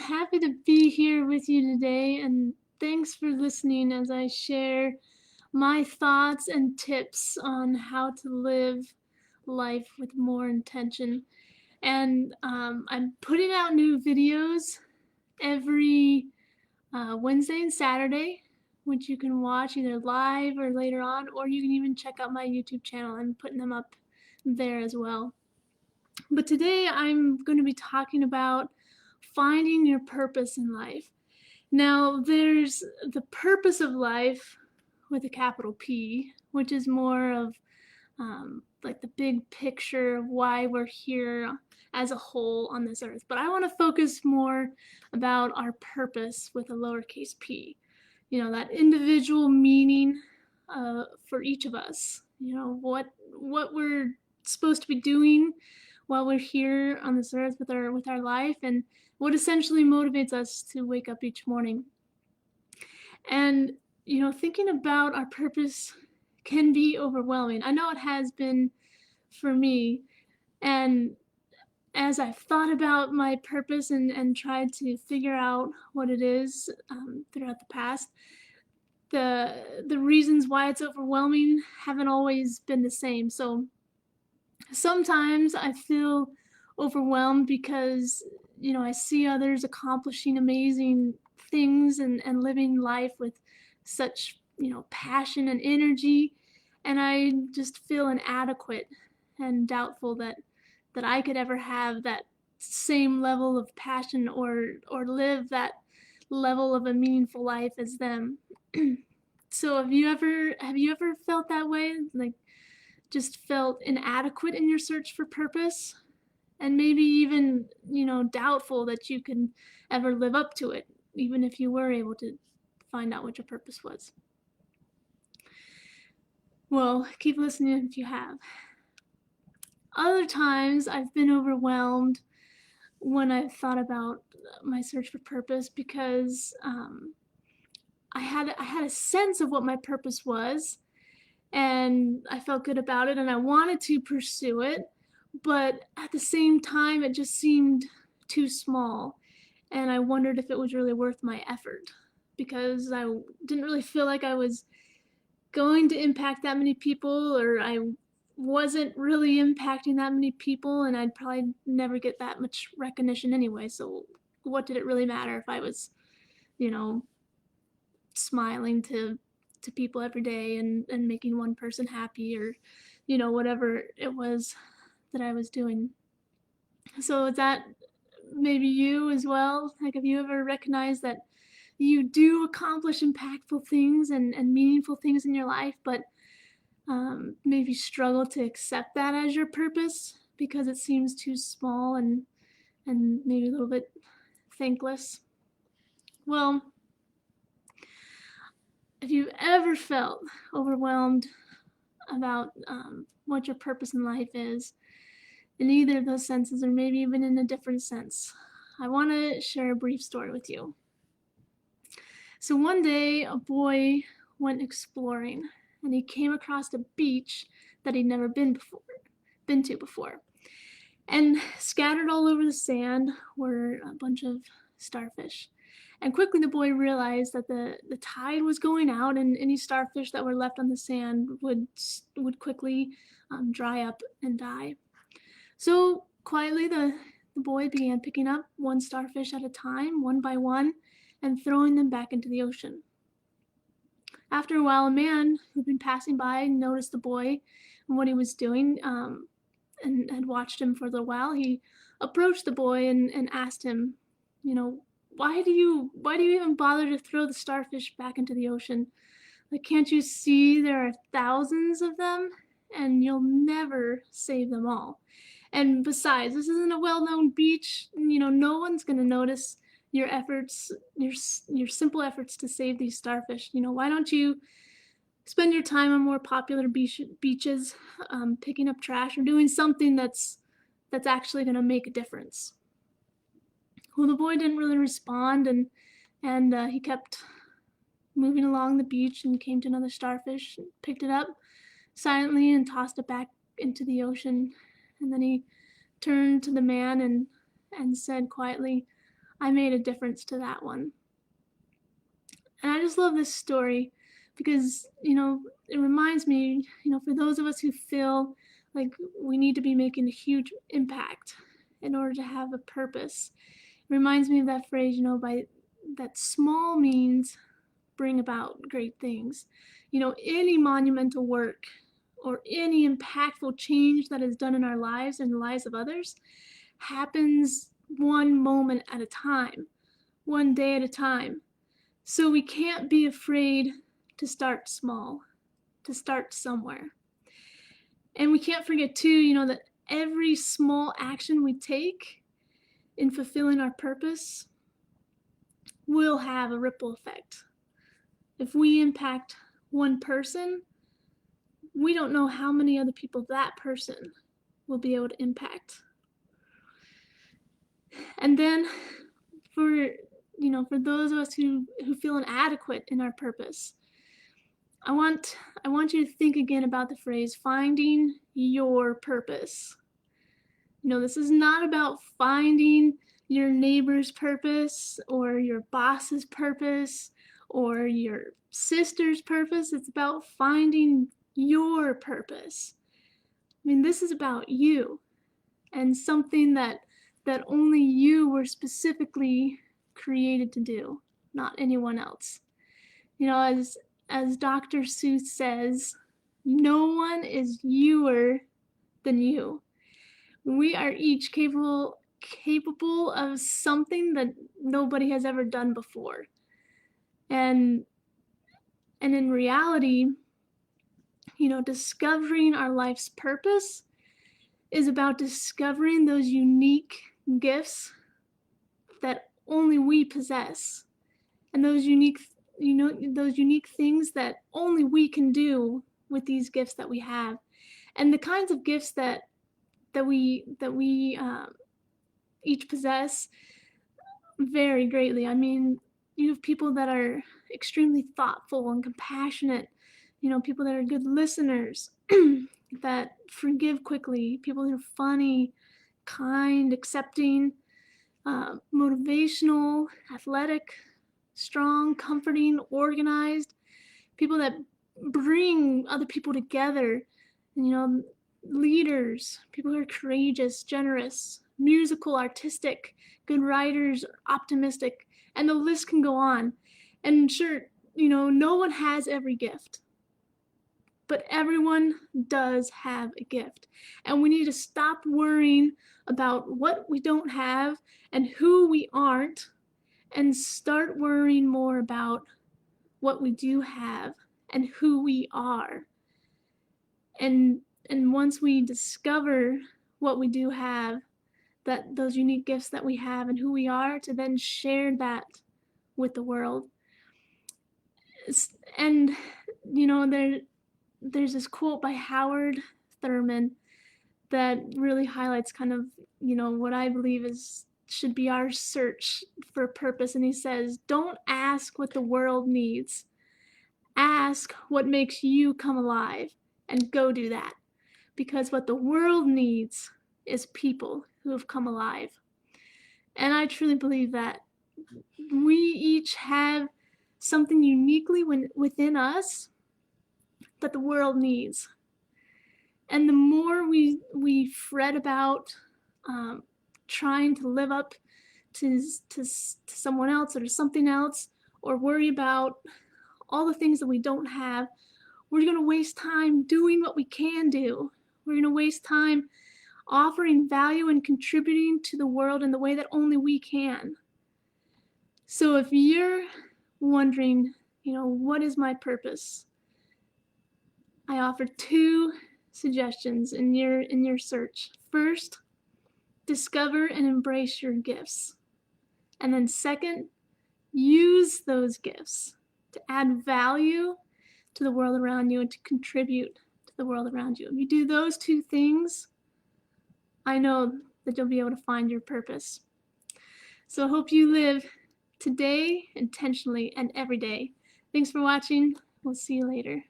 happy to be here with you today, and thanks for listening as I share my thoughts and tips on how to live life with more intention. And I'm putting out new videos every Wednesday and Saturday, which you can watch either live or later on, or you can even check out my YouTube channel. I'm putting them up there as well. But today I'm going to be talking about finding your purpose in life. Now, there's the purpose of life with a capital P, which is more of like the big picture of why we're here as a whole on this earth. But I want to focus more about our purpose with a lowercase p. That individual meaning for each of us. What we're supposed to be doing while we're here on this earth with our life, and what essentially motivates us to wake up each morning. And thinking about our purpose can be overwhelming. I know it has been for me. And as I've thought about my purpose and tried to figure out what it is throughout the past, the reasons why it's overwhelming haven't always been the same. So sometimes I feel overwhelmed because I see others accomplishing amazing things and living life with such passion and energy, and I just feel inadequate and doubtful that I could ever have that same level of passion or live that level of a meaningful life as them. So have you ever felt that way? Like, just felt inadequate in your search for purpose? And maybe even, doubtful that you could ever live up to it, even if you were able to find out what your purpose was. Well, keep listening if you have. Other times I've been overwhelmed when I've thought about my search for purpose because I had a sense of what my purpose was, and I felt good about it and I wanted to pursue it, but at the same time it just seemed too small, and I wondered if it was really worth my effort because I didn't really feel like I was going to impact that many people, or I wasn't really impacting that many people, and I'd probably never get that much recognition anyway. So what did it really matter if I was, you know, smiling to people every day and making one person happy, or whatever it was that I was doing. So is that maybe you as well? Like, have you ever recognized that you do accomplish impactful things and meaningful things in your life, but maybe struggle to accept that as your purpose because it seems too small and maybe a little bit thankless? Well, if you've ever felt overwhelmed about what your purpose in life is, in either of those senses, or maybe even in a different sense, I want to share a brief story with you. So one day, a boy went exploring, and he came across a beach that he'd never been to before. And scattered all over the sand were a bunch of starfish. And quickly the boy realized that the tide was going out, and any starfish that were left on the sand would quickly dry up and die. So quietly the boy began picking up one starfish at a time, one by one, and throwing them back into the ocean. After a while, a man who'd been passing by noticed the boy and what he was doing, and had watched him for a little while. He approached the boy and asked him, why do you even bother to throw the starfish back into the ocean? Like, can't you see there are thousands of them, and you'll never save them all? And besides, this isn't a well-known beach. No one's going to notice your efforts, your simple efforts to save these starfish. Why don't you spend your time on more popular beaches, picking up trash or doing something that's actually going to make a difference? Well, the boy didn't really respond, and he kept moving along the beach and came to another starfish, picked it up silently and tossed it back into the ocean. And then he turned to the man and said quietly, I made a difference to that one. And I just love this story because, it reminds me, for those of us who feel like we need to be making a huge impact in order to have a purpose, it reminds me of that phrase, by that small means bring about great things. Any monumental work or any impactful change that is done in our lives and the lives of others happens one moment at a time, one day at a time. So we can't be afraid to start small, to start somewhere. And we can't forget too, that every small action we take in fulfilling our purpose will have a ripple effect. If we impact one person, we don't know how many other people that person will be able to impact. And then for those of us who feel inadequate in our purpose, I want you to think again about the phrase finding your purpose. This is not about finding your neighbor's purpose or your boss's purpose or your sister's purpose. It's about finding your purpose. This is about you and something that only you were specifically created to do, not anyone else. As Dr. Seuss says, no one is youer than you. We are each capable of something that nobody has ever done before. And in reality, discovering our life's purpose is about discovering those unique gifts that only we possess, and those unique things that only we can do with these gifts that we have, and the kinds of gifts that we each possess vary greatly. You have people that are extremely thoughtful and compassionate, people that are good listeners, that forgive quickly, people who are funny, kind, accepting, motivational, athletic, strong, comforting, organized, people that bring other people together, leaders, people who are courageous, generous, musical, artistic, good writers, optimistic, and the list can go on. And sure, no one has every gift, but everyone does have a gift. And we need to stop worrying about what we don't have and who we aren't, and start worrying more about what we do have and who we are. And once we discover what we do have, that those unique gifts that we have and who we are, to then share that with the world. And there's this quote by Howard Thurman that really highlights kind of what I believe should be our search for purpose. And he says, don't ask what the world needs, ask what makes you come alive, and go do that. Because what the world needs is people who have come alive. And I truly believe that we each have something uniquely within us that the world needs. And the more we fret about trying to live up to someone else or to something else, or worry about all the things that we don't have, we're going to waste time doing what we can do. We're going to waste time offering value and contributing to the world in the way that only we can. So if you're wondering, what is my purpose? I offer 2 suggestions in your search. First, discover and embrace your gifts. And then second, use those gifts to add value to the world around you and to contribute to the world around you. If you do those 2 things, I know that you'll be able to find your purpose. So I hope you live today intentionally and every day. Thanks for watching. We'll see you later.